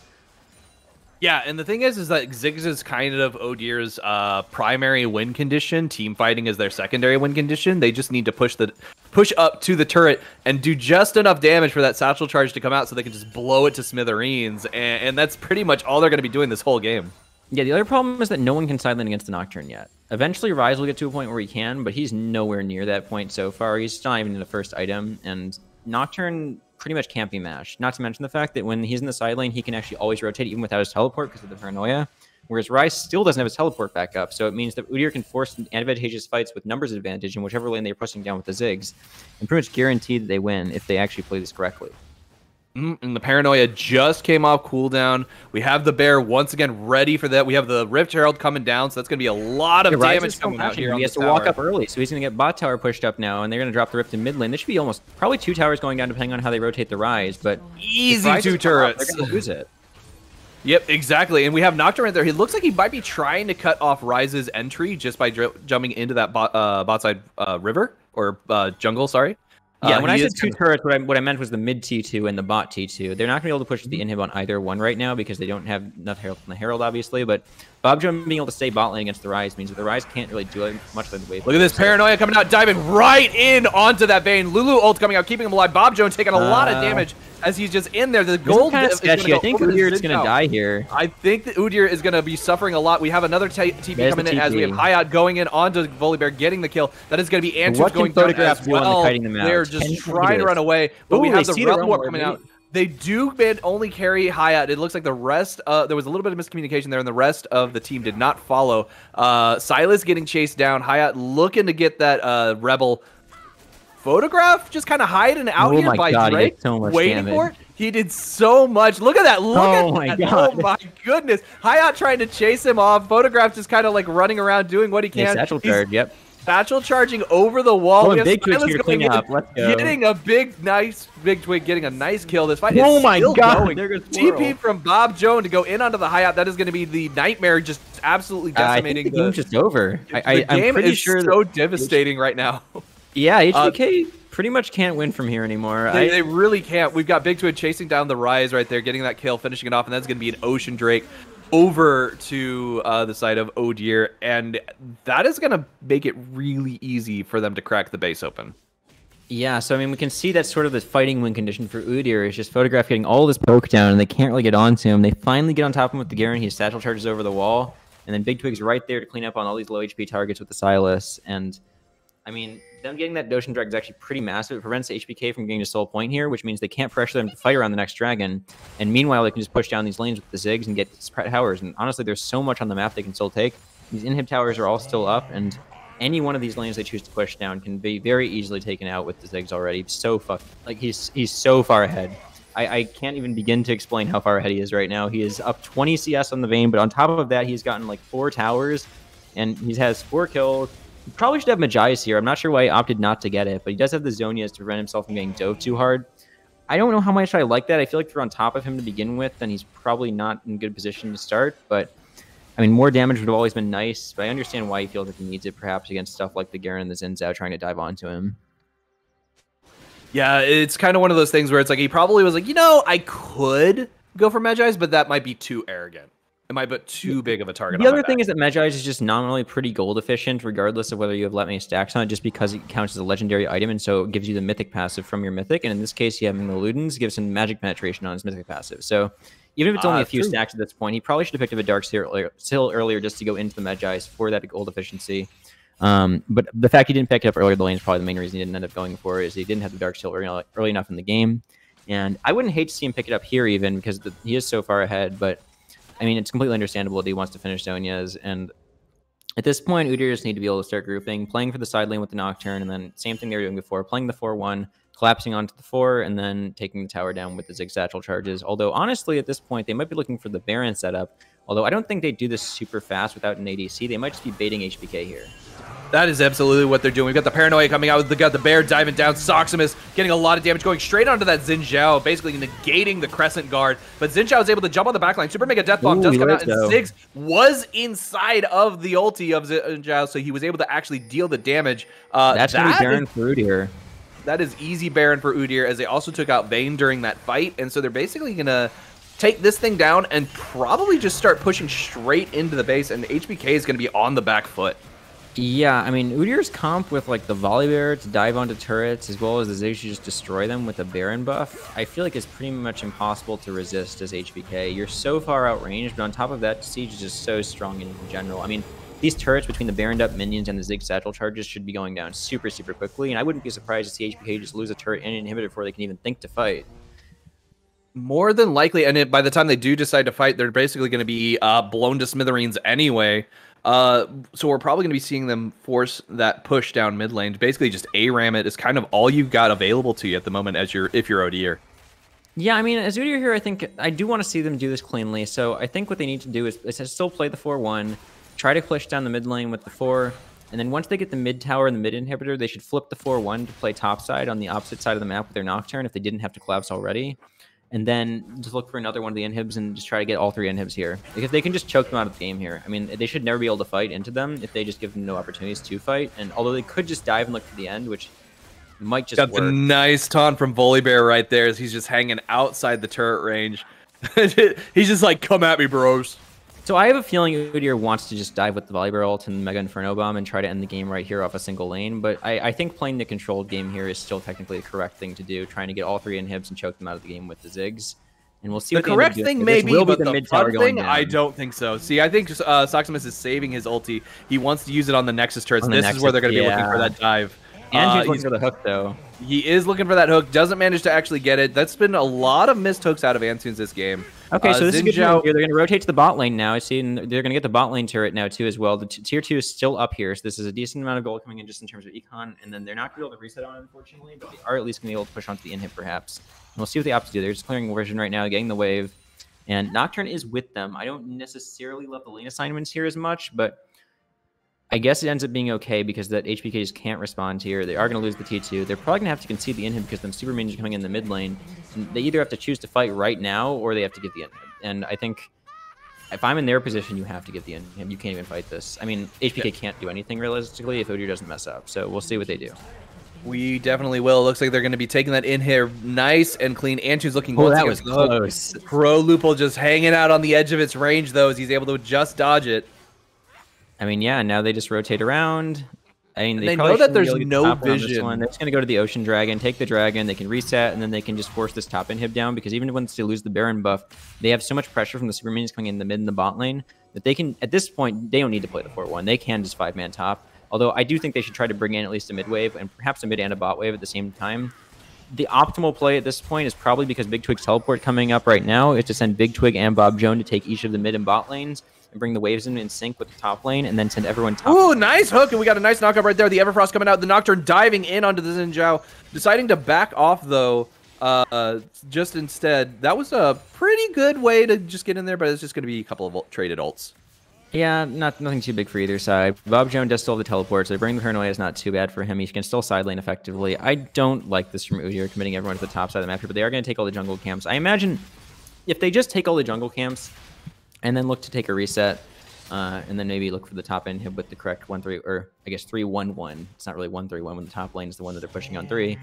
Yeah, and the thing is that Ziggs is kind of Odyr's primary win condition. Team fighting is their secondary win condition. They just need to push up to the turret and do just enough damage for that satchel charge to come out so they can just blow it to smithereens. And that's pretty much all they're going to be doing this whole game. Yeah, the other problem is that no one can sideline against the Nocturne yet. Eventually, Ryze will get to a point where he can, but he's nowhere near that point so far. He's not even in the first item, and Nocturne pretty much can't be mashed. Not to mention the fact that when he's in the side lane, he can actually always rotate even without his teleport because of the paranoia, whereas Ryze still doesn't have his teleport back up, so it means that Udyr can force advantageous fights with numbers advantage in whichever lane they're pushing down with the Ziggs, and pretty much guarantee that they win if they actually play this correctly. And the paranoia just came off cooldown. We have the bear once again ready for that. We have the Rift Herald coming down, so that's going to be a lot of damage coming out here. He has to walk up early, so he's going to get bot tower pushed up now, and they're going to drop the Rift in mid lane. There should be almost probably 2 towers going down depending on how they rotate the Ryze, but easy 2 turrets. They're going to lose it. Yep, exactly. And we have Nocturne right there. He looks like he might be trying to cut off Ryze's entry just by jumping into that bot side river or jungle. Sorry. Yeah, when I said 2 turrets, what I meant was the mid T2 and the bot T2. They're not going to be able to push the inhib on either one right now because they don't have enough Herald from the Herald, obviously. But Bobjo being able to stay bot lane against the Ryze means that the Ryze can't really do much of the wave. Look at this paranoia coming out, diving right in onto that Vayne. Lulu ult coming out, keeping him alive. Bobjo taking a lot of damage as he's just in there. The gold kind of sketchy. I think Udyr is going to die here. I think that Udyr is going to be suffering a lot. We have another TP coming in as we have Hayat going in onto Volibear, getting the kill. That is going to be Andrews going down as well. They're just trying to run away, but we have the Realm Warp coming out. They do only carry Hayat. It looks like the rest, there was a little bit of miscommunication there, and the rest of the team did not follow. Silas getting chased down. Hayat looking to get that Rebel photograph, just kind of hiding out here by Drake, waiting for it. He did so much. Look at that. Look at that. Oh my goodness. Hayat trying to chase him off. Photograph just kind of like running around doing what he can. Yeah, satchel charge, yep. Satchel charging over the wall. We have Big Twig here to clean up. Let's go. Getting a nice Big Twig getting a nice kill. This fight is still going. There goes TP from Bob Jones to go in onto the Hayat. That is going to be the nightmare, just absolutely decimating. I think the game's just over. The game is so devastating right now. Yeah, HBK pretty much can't win from here anymore. They really can't. We've got Big Twig chasing down the Ryze right there, getting that kill, finishing it off, and that's going to be an Ocean Drake over to the side of OOD, and that is going to make it really easy for them to crack the base open. Yeah, so I mean, we can see that's sort of the fighting win condition for OOD is just Photograph getting all this poke down, and they can't really get onto him. They finally get on top of him with the Garen. He satchel charges over the wall, and then Big Twig's right there to clean up on all these low HP targets with the Silas, and I mean, them getting that Ocean Drag is actually pretty massive. It prevents HBK from getting to Soul Point here, which means they can't pressure them to fight around the next dragon. And meanwhile, they can just push down these lanes with the Ziggs and get towers. And honestly, there's so much on the map they can still take. These inhib towers are all still up, and any one of these lanes they choose to push down can be very easily taken out with the Ziggs already. So he's so far ahead. I can't even begin to explain how far ahead he is right now. He is up 20 CS on the Vayne, but on top of that, he's gotten like 4 towers, and he has 4 kills. He probably should have Magi's here. I'm not sure why he opted not to get it, but he does have the Zonias to prevent himself from getting dove too hard. I don't know how much I like that. I feel like if you're on top of him to begin with, then he's probably not in good position to start. But, I mean, more damage would have always been nice, but I understand why he feels like he needs it, perhaps against stuff like the Garen and the Xin Zhao trying to dive onto him. Yeah, it's kind of one of those things where it's like he probably was like, you know, I could go for Magi's, but that might be too arrogant. It might put too big of a target. The other thing is that Magi's is just nominally pretty gold efficient, regardless of whether you have let many stacks on it, just because it counts as a legendary item, and so it gives you the Mythic passive from your Mythic. And in this case, you have the Ludens gives him magic penetration on his Mythic passive. So even if it's only a few stacks at this point, he probably should have picked up a Dark Seal earlier just to go into the Magi's for that gold efficiency. But the fact he didn't pick it up earlier in the lane is probably the main reason he didn't end up going for it, is he didn't have the Dark Seal early enough in the game. And I wouldn't hate to see him pick it up here even, because he is so far ahead, but I mean, it's completely understandable that he wants to finish Zonias, and at this point, Udyr just need to be able to start grouping, playing for the side lane with the Nocturne, and then same thing they were doing before, playing the 4-1, collapsing onto the 4, and then taking the tower down with the Zig Satchel charges. Although, honestly, at this point, they might be looking for the Baron setup, although I don't think they do this super fast without an ADC. They might just be baiting HBK here. That is absolutely what they're doing. We've got the Paranoia coming out. We've got the Bear diving down. Soximus getting a lot of damage, going straight onto that Xin Zhao, basically negating the Crescent Guard. But Xin Zhao is able to jump on the backline. Super Mega Death Bomb does come out, and Ziggs was inside of the ulti of Xin Zhao, so he was able to actually deal the damage. That's going to be Baron for Udyr. That is easy Baron for Udyr, as they also took out Vayne during that fight, and so they're basically going to take this thing down and probably just start pushing straight into the base, and HBK is going to be on the back foot. Yeah, I mean, Udyr's comp with like the Volibear to dive onto turrets as well as the Ziggs to just destroy them with a Baron buff, I feel like it's pretty much impossible to resist as HBK. You're so far outranged, but on top of that, Siege is just so strong in general. I mean, these turrets between the Baroned up minions and the Ziggs satchel charges should be going down super, super quickly, and I wouldn't be surprised to see HBK just lose a turret and an inhibitor before they can even think to fight. More than likely, and by the time they do decide to fight, they're basically going to be blown to smithereens anyway. So we're probably going to be seeing them force that push down mid lane. Basically, just ARAM it is kind of all you've got available to you at the moment as if you're ODer. Yeah, I mean, as Udyr here, I think I do want to see them do this cleanly. So I think what they need to do is still play the 4-1, try to push down the mid lane with the 4, and then once they get the mid tower and the mid inhibitor, they should flip the 4-1 to play topside on the opposite side of the map with their Nocturne if they didn't have to collapse already. And then just look for another one of the inhibs and just try to get all 3 inhibs here. Because they can just choke them out of the game here. I mean, they should never be able to fight into them if they just give them no opportunities to fight. And although they could just dive and look for the end, which might just Got work. the nice taunt from Volibear right there as he's just hanging outside the turret range. He's just like, come at me, bros. So I have a feeling Udyr wants to just dive with the Volibear ult and Mega Inferno Bomb and try to end the game right here off a single lane. But I think playing the controlled game here is still technically the correct thing to do, trying to get all 3 inhibs and choke them out of the game with the Ziggs. And we'll see The what correct thing may be, but the fun thing, down. I don't think so. See, I think Soximus is saving his ulti. He wants to use it on the Nexus turrets. This is where they're going to be looking for that dive. And he's looking for the hook, though. He is looking for that hook. Doesn't manage to actually get it. That's been a lot of missed hooks out of Antunes this game. Okay, so this is good here. They're going to rotate to the bot lane now. I see, and they're going to get the bot lane turret now, too, as well. The tier 2 is still up here, so this is a decent amount of gold coming in just in terms of econ. And then they're not going to be able to reset on it, unfortunately, but they are at least going to be able to push onto the inhib, perhaps. And we'll see what the ops do. They're just clearing version right now, getting the wave. And Nocturne is with them. I don't necessarily love the lane assignments here as much, but I guess it ends up being okay because that HBK just can't respond here. They are going to lose the T2. They're probably going to have to concede the inhib because them super minions are coming in the mid lane. And they either have to choose to fight right now or they have to give the inhib. And I think if I'm in their position, you have to give the inhib. You can't even fight this. I mean, HBK can't do anything realistically if Udyr doesn't mess up. So we'll see what they do. We definitely will. It looks like they're going to be taking that in here nice and clean. Antu's looking oh, that was close. Pro Loophole just hanging out on the edge of its range, though, as he's able to just dodge it. I mean, yeah, now they just rotate around. I mean, they know that there's no vision. They're just going to go to the Ocean Dragon, take the Dragon, they can reset, and then they can just force this top inhib down, because even once they lose the Baron buff, they have so much pressure from the super minions coming in the mid and the bot lane that they can, at this point, they don't need to play the 4-1. They can just 5-man top. Although I do think they should try to bring in at least a mid wave and perhaps a mid and a bot wave at the same time. The optimal play at this point is probably, because Big Twig's teleport coming up right now, is to send Big Twig and Bob Joan to take each of the mid and bot lanes and bring the waves in sync with the top lane, and then send everyone top. Ooh, nice hook, and we got a nice knockup right there. The Everfrost coming out, the Nocturne diving in onto the Xin Zhao, deciding to back off, though, just instead. That was a pretty good way to just get in there, but it's just going to be a couple of traded ults. Yeah, nothing too big for either side. Bob Joan does still have the teleport, so bringing the paranoia is not too bad for him. He can still side lane effectively. I don't like this from Udyr, committing everyone to the top side of the map here, but they are going to take all the jungle camps. I imagine if they just take all the jungle camps and then look to take a reset, and then maybe look for the top inhib with the correct 1-3, or I guess 3-1-1. It's not really 1-3-1 when the top lane is the one that they're pushing on 3.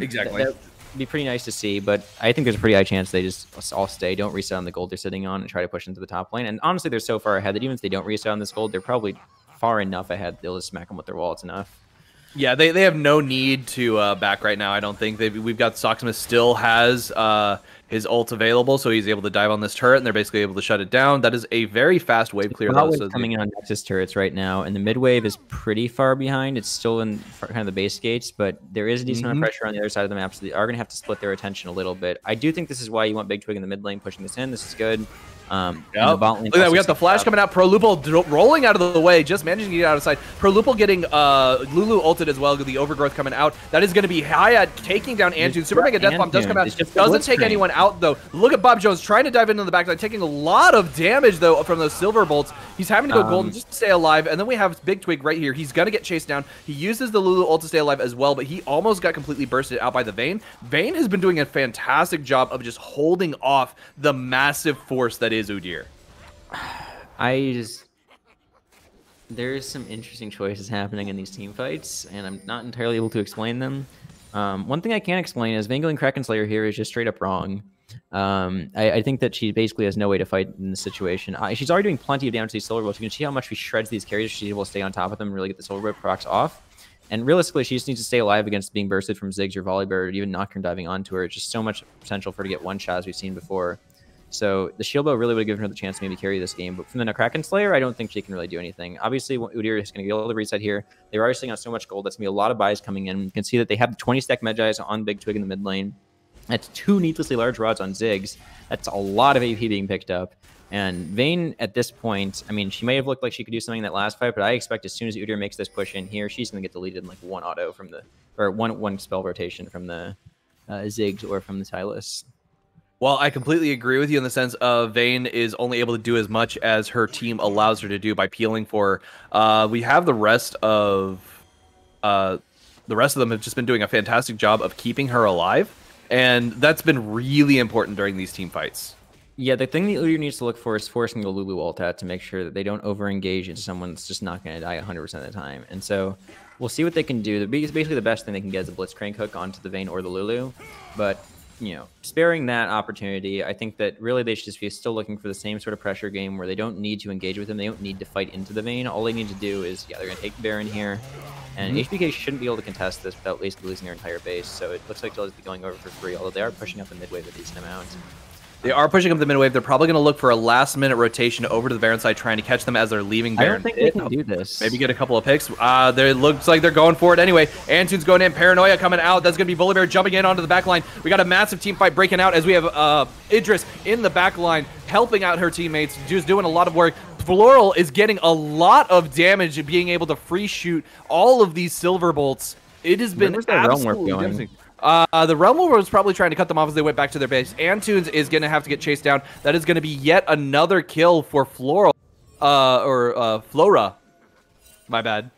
Exactly. That would be pretty nice to see, but I think there's a pretty high chance they just all stay, don't reset on the gold they're sitting on, and try to push into the top lane. And honestly, they're so far ahead that even if they don't reset on this gold, they're probably far enough ahead. They'll just smack them with their wall. It's enough. Yeah, they have no need to back right now, I don't think. We've got Soximus still has his ult available, so he's able to dive on this turret, and they're basically able to shut it down. That is a very fast wave clear, though. So coming in on Nexus turrets right now, and the mid wave is pretty far behind. It's still in kind of the base gates, but there is a decent amount of pressure on the other side of the map, so they are going to have to split their attention a little bit. I do think this is why you want Big Twig in the mid lane pushing this in. This is good. Yep. Look at that, we got the flash coming out. Pro Loophole rolling out of the way, just managing to get out of sight. Pro Loophole getting Lulu ulted as well, the overgrowth coming out. That is going to be Hayat taking down Antune. Super Mega Death Bomb does come out. Doesn't take anyone out, though. Look at Bob Jones trying to dive into the backside, taking a lot of damage, though, from those silver bolts. He's having to go golden just to stay alive. And then we have Big Twig right here. He's going to get chased down. He uses the Lulu ult to stay alive as well, but he almost got completely bursted out by the Vayne. Vayne has been doing a fantastic job of just holding off the massive force that is Udyr. There's some interesting choices happening in these team fights, and I'm not entirely able to explain them. One thing I can explain is Vangling Kraken Slayer here is just straight up wrong. I think that she basically has no way to fight in this situation. She's already doing plenty of damage to these silver bolts. You can see how much she shreds these carries. She's able to stay on top of them and really get the silver bolt procs off. And realistically, she just needs to stay alive against being bursted from Ziggs or Volibear or even Nocturne diving onto her. It's just so much potential for her to get one shot as we've seen before. So the shield bow really would have given her the chance to maybe carry this game. But from the Nutcracken Slayer, I don't think she can really do anything. Obviously, Udyr is going to get all the reset here. They're already sitting on so much gold. That's going to be a lot of buys coming in. You can see that they have the 20-stack Medjais on Big Twig in the mid lane. That's 2 needlessly large rods on Ziggs. That's a lot of AP being picked up. And Vayne, at this point, I mean, she may have looked like she could do something in that last fight, but I expect as soon as Udyr makes this push in here, she's going to get deleted in like one auto from the, or one spell rotation from the Ziggs or from the Tylus. Well, I completely agree with you in the sense of Vayne is only able to do as much as her team allows her to do by peeling for her. We have the rest of them have just been doing a fantastic job of keeping her alive, and that's been really important during these team fights. Yeah, the thing that Udyr needs to look for is forcing the Lulu ult out to make sure that they don't over-engage into someone that's just not going to die 100% of the time. And so we'll see what they can do. Basically, the best thing they can get is a Blitzcrank hook onto the Vayne or the Lulu. But, you know, sparing that opportunity, I think that really they should just be still looking for the same sort of pressure game where they don't need to engage with him. They don't need to fight into the Vayne. All they need to do is, yeah, they're going to take the Baron here. And HBK shouldn't be able to contest this without basically losing their entire base. So it looks like they'll just be going over for free, although they are pushing up the mid wave a decent amount. They are pushing up the mid wave. They're probably going to look for a last-minute rotation over to the Baron side, trying to catch them as they're leaving Baron. I don't think they can do this. Maybe get a couple of picks. It looks like they're going for it anyway. Antunes going in. Paranoia coming out. That's going to be Volibear jumping in onto the back line. We got a massive team fight breaking out as we have Idris in the back line helping out her teammates, just doing a lot of work. Floral is getting a lot of damage, being able to free shoot all of these silver bolts. It has been absolutely devastating. The Realm War was probably trying to cut them off as they went back to their base. Antunes is going to have to get chased down. That is going to be yet another kill for Floral, Flora. My bad.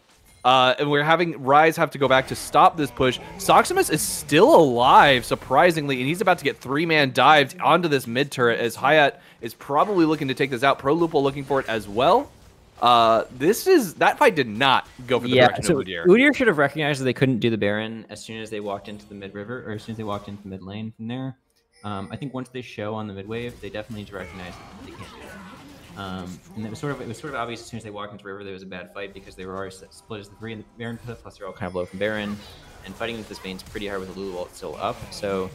And we're having Rise have to go back to stop this push. Soximus is still alive, surprisingly, and he's about to get 3-man dived onto this mid turret as Hayat is probably looking to take this out. Prolupo looking for it as well. That fight did not go for the direction of Udyr. Udyr should have recognized that they couldn't do the Baron as soon as they walked into the mid river, or as soon as they walked into the mid lane from there. I think once they show on the mid wave, they definitely need to recognize that they can't do it. And it was sort of obvious as soon as they walked into river there was a bad fight because they were already split as the 3 in the Baron pit, plus they're all kind of low from Baron, and fighting with this Vayne's pretty hard with the Lulu ult still up. So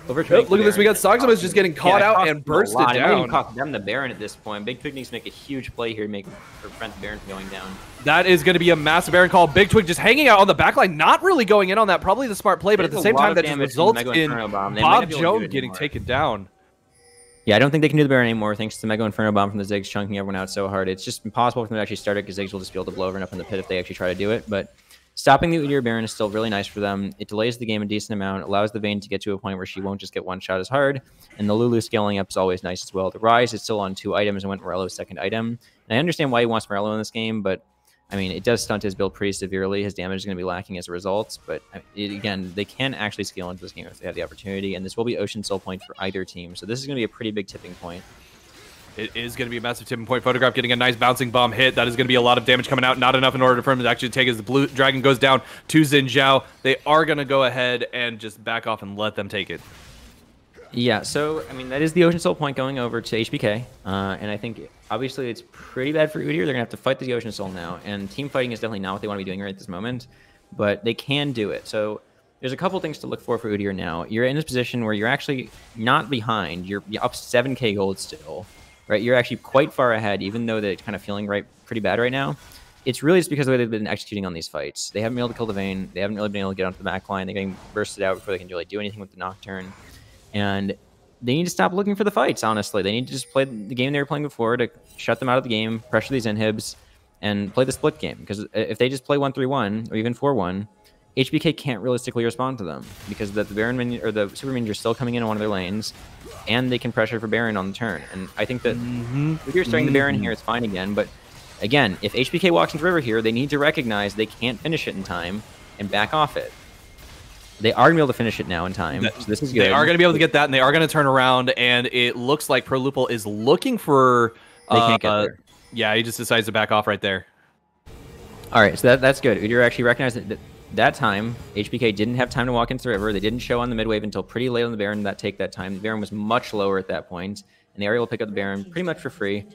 look at this, we got Soximus just getting caught out and bursted down. It even cost them the Baron at this point. Big Twig needs to make a huge play here to prevent the Baron from going down. That is going to be a massive Baron call. Big Twig just hanging out on the backline, not really going in on that. Probably the smart play, but at the same time, that just results in Bob Jones getting taken down. Yeah, I don't think they can do the Baron anymore thanks to Mega Inferno Bomb from the Ziggs chunking everyone out so hard. It's just impossible for them to actually start it because Ziggs will just be able to blow everyone up in the pit if they actually try to do it. But stopping the Udyr Baron is still really nice for them. It delays the game a decent amount, allows the Vayne to get to a point where she won't just get one shot as hard, and the Lulu scaling up is always nice as well. The Rise is still on 2 items and went Morello's second item. And I understand why he wants Morello in this game, but I mean, it does stunt his build pretty severely. His damage is going to be lacking as a result, but again, they can actually scale into this game if they have the opportunity, and this will be Ocean Soul Point for either team, so this is going to be a pretty big tipping point. It is going to be a massive tipping point. Photograph getting a nice bouncing bomb hit. That is going to be a lot of damage coming out. Not enough in order for him to actually take as the blue dragon goes down to Xin Zhao. They are going to go ahead and just back off and let them take it. Yeah, so, I mean, that is the Ocean Soul Point going over to HBK, and I think, obviously, it's pretty bad for Udyr. They're going to have to fight the Ocean Soul now, and team fighting is definitely not what they want to be doing right at this moment, but they can do it. So there's a couple things to look for Udyr now. You're in this position where you're actually not behind. You're up 7k gold still, right? You're actually quite far ahead, even though they're kind of feeling pretty bad right now. It's really just because of the way they've been executing on these fights. They haven't been able to kill the Vayne. They haven't really been able to get onto the back line. They're getting bursted out before they can really do anything with the Nocturne. And they need to stop looking for the fights, honestly. They need to just play the game they were playing before to shut them out of the game, pressure these inhibs, and play the split game. Because if they just play 1-3-1 or even 4-1, HBK can't realistically respond to them because the Baron minion or the Super Minions are still coming in on one of their lanes, and they can pressure for Baron on the turn. And I think that if you're starting the Baron here, it's fine again. But again, if HBK walks into River here, they need to recognize they can't finish it in time and back off it. They are going to be able to finish it now in time. So this is good. They are going to be able to get that, and they are going to turn around, and it looks like Prolupo is looking for... They can't get there. Yeah, he just decides to back off right there. All right, so that's good. Udyr actually recognized that that time, HBK didn't have time to walk into the river. They didn't show on the mid wave until pretty late on the Baron that time. The Baron was much lower at that point, and they were able to pick up the Baron pretty much for free.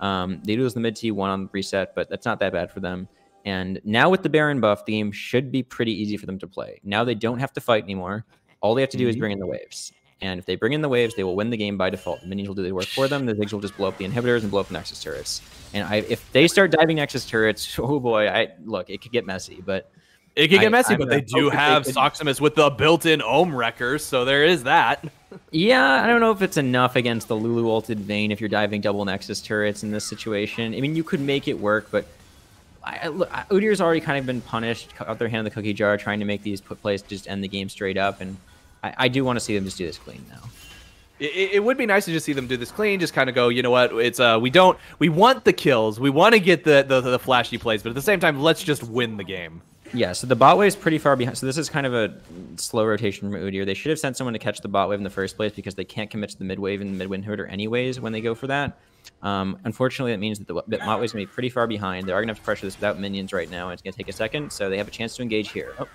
They lose the mid T1 on the reset, but that's not that bad for them. And now with the Baron buff, the game should be pretty easy for them to play. Now they don't have to fight anymore. All they have to do is bring in the waves. And if they bring in the waves, they will win the game by default. The minions will do the work for them. The Ziggs will just blow up the inhibitors and blow up the Nexus turrets. And if they start diving Nexus turrets, oh boy, look, it could get messy. But it could get messy, but they do have Soximus with the built-in Ohm Wrecker, so there is that. Yeah, I don't know if it's enough against the Lulu ulted Vayne if you're diving double Nexus turrets in this situation. I mean, you could make it work, but Udyr's already kind of been punished, cut their hand in the cookie jar, trying to make these plays just end the game straight up, and I do want to see them just do this clean now. It would be nice to just see them do this clean, just kind of go, you know what, it's we want the kills, we want to get the flashy plays, but at the same time, let's just win the game. Yeah, so the bot wave is pretty far behind. So this is kind of a slow rotation from Udyr. They should have sent someone to catch the bot wave in the first place because they can't commit to the mid wave and the mid win inhibitor anyways when they go for that. Unfortunately, that means that the bot wave is going to be pretty far behind. They are going to have to pressure this without minions right now, and it's going to take a second, so they have a chance to engage here. Oh.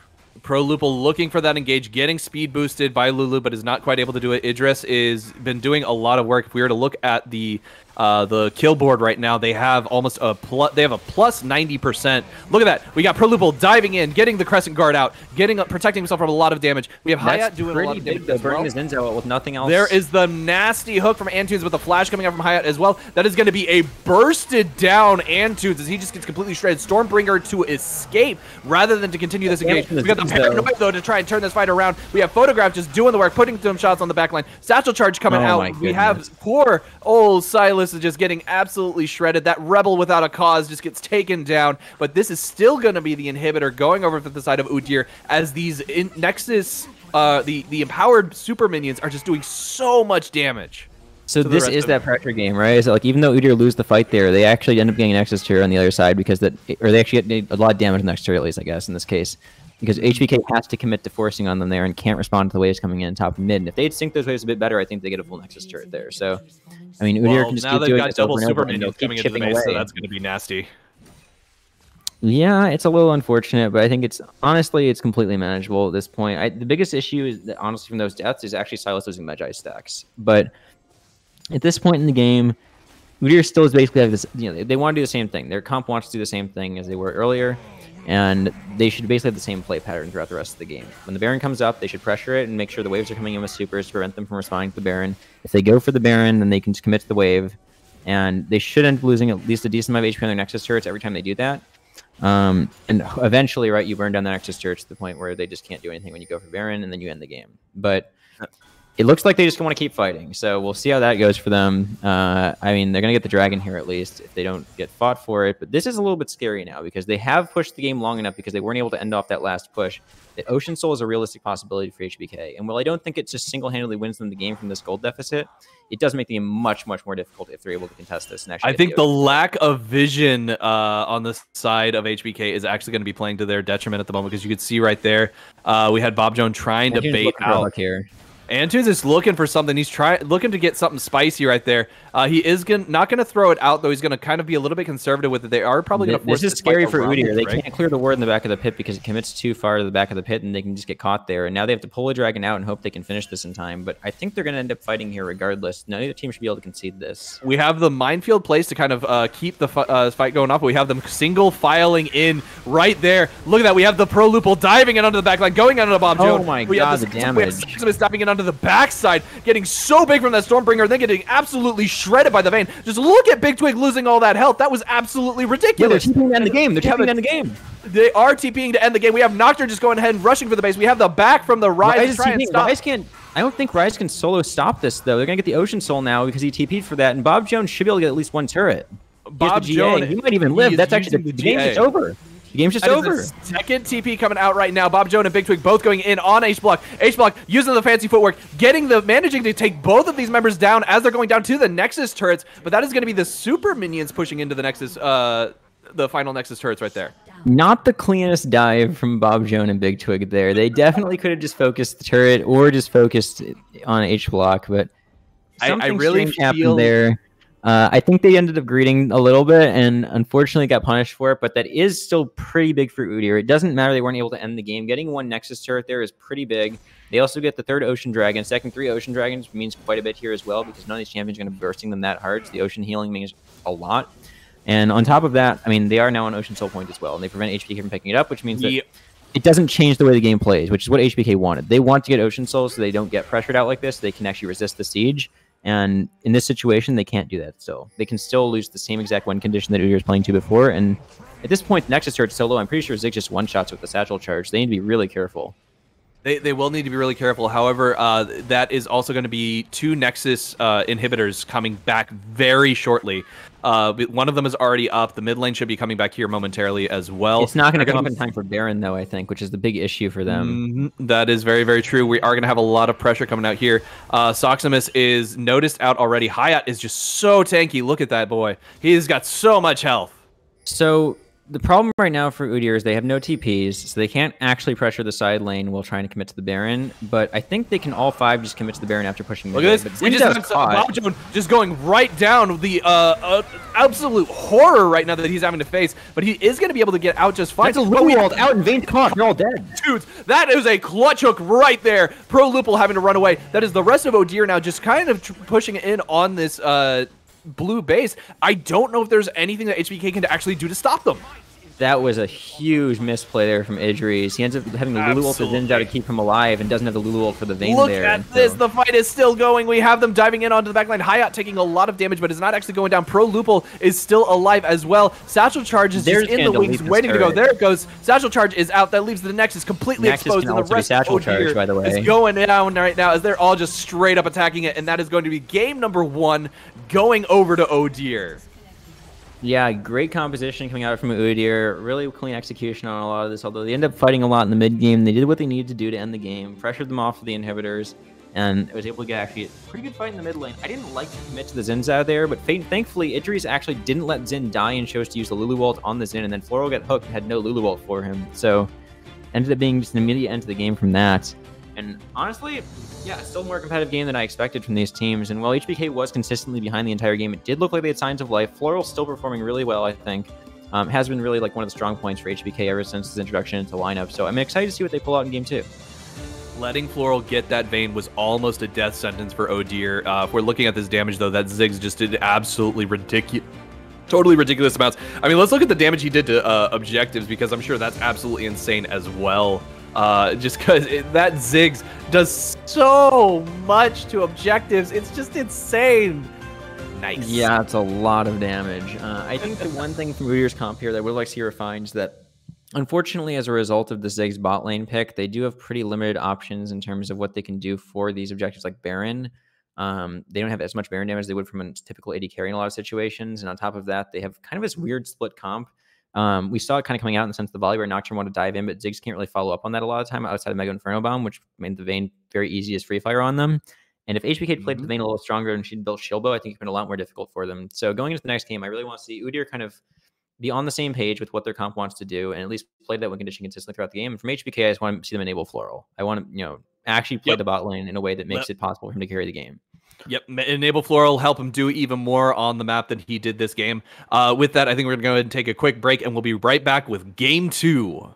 Pro Lupul looking for that engage, getting speed boosted by Lulu, but is not quite able to do it. Idris is been doing a lot of work. If we were to look at the kill board right now, they have almost a plus 90%. Look at that. We got Pro Lupul diving in, getting the Crescent Guard out, protecting himself from a lot of damage. We have Hayat doing a lot of damage as well. Burning his Zinz out with nothing else. There is the nasty hook from Antunes with the flash coming out from Hayat as well. That is going to be a bursted down Antunes as he just gets completely shredded. Stormbringer to escape rather than to continue this engage. We got the Paranoid though to try and turn this fight around. We have Photograph just doing the work, putting some shots on the backline. Satchel Charge coming out. We have poor old Silas is just getting absolutely shredded. That Rebel without a cause just gets taken down, but this is still going to be the inhibitor going over to the side of Udyr as these Nexus, the empowered super minions are just doing so much damage. So this is that pressure game, right? So like even though Udyr lose the fight there, they actually end up getting an Nexus turret on the other side because they actually get a lot of damage on the Nexus turret, at least I guess in this case. Because HBK has to commit to forcing on them there and can't respond to the waves coming in top and mid. And if they'd sync those waves a bit better, I think they get a full Nexus turret there. So, I mean, Udyr can just keep doing this over and over, and they'll keep chipping away. So that's going to be nasty. Yeah, it's a little unfortunate, but I think honestly, it's completely manageable at this point. The biggest issue is that, honestly, from those deaths is actually Silas losing Magi stacks. But at this point in the game, Udyr still is basically like this, they want to do the same thing. Their comp wants to do the same thing as they were earlier. And they should basically have the same play pattern throughout the rest of the game. When the Baron comes up, they should pressure it and make sure the waves are coming in with supers to prevent them from responding to the Baron. If they go for the Baron, then they can just commit to the wave. And they should end up losing at least a decent amount of HP on their Nexus turrets every time they do that. And eventually, right, you burn down the Nexus turrets to the point where they just can't do anything when you go for Baron, and then you end the game. But it looks like they just want to keep fighting. So we'll see how that goes for them. I mean, they're going to get the dragon here at least if they don't get fought for it. But this is a little bit scary now because they have pushed the game long enough because they weren't able to end off that last push. That Ocean Soul is a realistic possibility for HBK. And while I don't think it just single-handedly wins them the game from this gold deficit, it does make the game much, much more difficult if they're able to contest this. And actually I think the lack of vision on the side of HBK is actually going to be playing to their detriment at the moment because you could see right there, we had Bob Jones trying to bait out here. Antunes is looking for something. He's looking to get something spicy right there. He is not going to throw it out, though. He's going to kind of be a little bit conservative with it. They are probably going to force this is scary for Udyr. They can't clear the ward in the back of the pit because it commits too far to the back of the pit, and they can just get caught there. And now they have to pull a dragon out and hope they can finish this in time. But I think they're going to end up fighting here regardless. Neither team should be able to concede this. We have the minefield place to kind of keep the fight going off, but we have them single filing in right there. Look at that. We have the Pro Lupul diving in under the backline, going under the Bob Jones. Oh my god, the damage. We have diving in under the backside, getting so big from that Stormbringer, then getting absolutely shredded by the Vayne. Just look at Big Twig losing all that health. That was absolutely ridiculous. Yeah, they're TPing to end the game. They're TPing to end the game. They are TPing to end the game. We have Nocturne just going ahead and rushing for the base. We have the back from the Ryze to try and stop. Ryze can't. I don't think Ryze can solo stop this, though. They're going to get the Ocean Soul now because he TP'd for that, and Bob Jones should be able to get at least one turret. Bob Jones, he might even live. That's actually the game's just over. The game's just over. Second TP coming out right now. Bob Jones and Big Twig both going in on H-Block. H-Block using the fancy footwork, managing to take both of these members down as they're going down to the Nexus turrets. But that is going to be the super minions pushing into the Nexus, the final Nexus turrets right there. Not the cleanest dive from Bob Jones and Big Twig there. They definitely could have just focused the turret or just focused on H-Block, but I really feel there. I think they ended up greeting a little bit and unfortunately got punished for it, but that is still pretty big for Udyr. It doesn't matter they weren't able to end the game. Getting one Nexus turret there is pretty big. They also get the third Ocean Dragon. Stacking 3 Ocean Dragons means quite a bit here as well because none of these champions are going to be bursting them that hard, so the Ocean healing means a lot. And on top of that, I mean, they are now on Ocean Soul Point as well, and they prevent HBK from picking it up, which means that it doesn't change the way the game plays, which is what HBK wanted. They want to get Ocean Soul so they don't get pressured out like this, so they can actually resist the siege. And in this situation, they can't do that. So they can still lose the same exact win condition that Udyr was playing to before. And at this point, Nexus turret's so low, I'm pretty sure Ziggs just one-shots with the satchel charge. They need to be really careful. They will need to be really careful. However, that is also going to be 2 Nexus inhibitors coming back very shortly. One of them is already up. The mid lane should be coming back here momentarily as well. It's not going to come up in time for Baron, though, I think, which is the big issue for them. That is very, very true. We are going to have a lot of pressure coming out here. Soximus is noticed out already. Hayat is just so tanky. Look at that boy. He's got so much health. So the problem right now for Udyr is they have no TPs, so they can't actually pressure the side lane while trying to commit to the Baron. But I think they can all 5 just commit to the Baron after pushing. Look at this. We just have Bobjoan just going right down the absolute horror right now that he's having to face. But he is going to be able to get out just fine. That's a Luwald out in Vayne's caught. They're all dead. Dudes, that is a clutch hook right there. Pro Lupul having to run away. That is the rest of Udyr now just kind of pushing in on this blue base. I don't know if there's anything that HBK can actually do to stop them. That was a huge misplay there from Idris. He ends up having the Lulu ult to Zinzao to keep him alive and doesn't have the Lulu ult for the Vayne there. Look at this. The fight is still going. We have them diving in onto the backline. Hayat taking a lot of damage, but is not actually going down. Pro Lupul is still alive as well. Satchel Charge is just in the wings waiting to go. There it goes. Satchel Charge is out. That leaves the Nexus completely exposed. And the rest of OOD by the way, is going down right now as they're all just straight up attacking it. And that is going to be game number 1 going over to OOD. Yeah, great composition coming out from Udyr. Really clean execution on a lot of this, although they end up fighting a lot in the mid game. They did what they needed to do to end the game, pressured them off of the inhibitors, and was able to get actually a pretty good fight in the mid lane. I didn't like to commit to the Zinzao there, but thankfully, Idris actually didn't let Zin die and chose to use the Lulu ult on the Zin, and then Floral got hooked and had no Lulu ult for him. So, ended up being just an immediate end to the game from that. And honestly, yeah, still more competitive game than I expected from these teams. And while HBK was consistently behind the entire game, it did look like they had signs of life. Floral's still performing really well, I think. Has been really like one of the strong points for HBK ever since his introduction into lineup. So I'm excited to see what they pull out in game 2. Letting Floral get that Vayne was almost a death sentence for OOD. If we're looking at this damage, though, that Ziggs just did absolutely ridiculous. Totally ridiculous amounts. I mean, let's look at the damage he did to objectives, because I'm sure that's absolutely insane as well. Just because that Ziggs does so much to objectives. It's just insane. Nice. Yeah, it's a lot of damage. I think the one thing from Udyr's comp here that I would like to see refined is that, unfortunately, as a result of the Ziggs bot lane pick, they do have pretty limited options in terms of what they can do for these objectives like Baron. They don't have as much Baron damage as they would from a typical AD carry in a lot of situations. And on top of that, they have kind of this weird split comp. We saw it kind of coming out in the sense the volley where Nocturne wanted to dive in, but Ziggs can't really follow up on that a lot of time outside of Mega Inferno Bomb, which made the Vayne very easy as free fire on them. And if HBK had played the Vayne a little stronger and she'd built Shield Bow, I think it's been a lot more difficult for them. So going into the next game, I really want to see Udyr kind of be on the same page with what their comp wants to do and at least play that win condition consistently throughout the game. And from HBK, I just want to see them enable Floral. I want to, actually play the bot lane in a way that makes it possible for him to carry the game. Yep, enable Floral, help him do even more on the map than he did this game. With that, I think we're going to go ahead and take a quick break, and we'll be right back with Game 2.